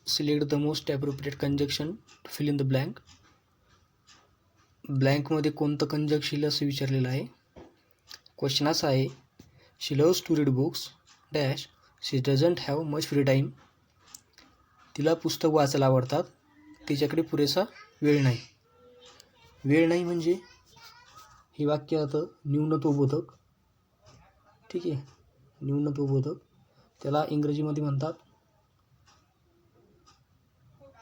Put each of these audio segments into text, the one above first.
Select the most appropriate conjunction to fill in the blank. ब्लँकमध्ये कोणतं conjunction असं विचारलेलं आहे. क्वेश्चन असा आहे, she loves to read books dash she doesn't have much free time. तिला पुस्तक वाचायला आवडतात, तिच्याकडे पुरेसा वेळ नाही. वेळ नाही म्हणजे हे वाक्य आता न्यूनत्वबोधक. ठीक आहे, न्यूनत्वबोधक. त्याला इंग्रजीमध्ये म्हणतात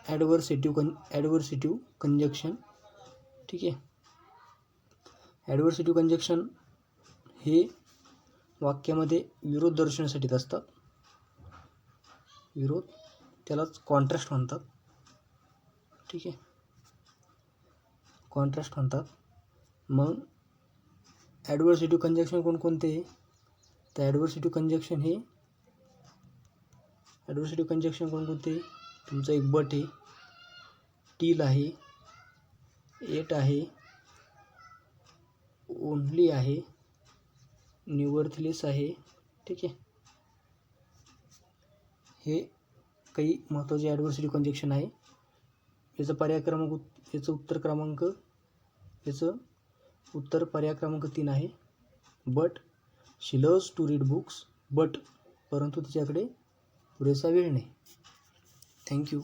ॲडव्हर्सेटिव्ह कंजक्शन. ठीक आहे, ॲडव्हर्सेटिव्ह कंजक्शन हे वाक्यामध्ये विरोध दर्शवण्यासाठी असतात. विरोध, त्यालाच कॉन्ट्रास्ट म्हणतात. ठीक आहे, कॉन्ट्रास्ट म्हणतात. मग ॲडव्हर्सेटिव्ह कंजक्शन कोणकोणते? तर ॲडव्हर्सेटिव्ह कंजक्शन कोणकोणते? तुमचं एक बट आहे, टील आहे, एट आहे, ओनली आहे, न्यूवर्थलेस आहे. ठीक आहे, हे काही महत्त्वाचे ॲडव्हर्सेटिव्ह कंजक्शन आहे. याचं उत्तर पर्याय क्रमांक 3 आहे. But she loves to read books, but परंतु तिच्याकडे पुरेसा वेळ नाही. थँक्यू.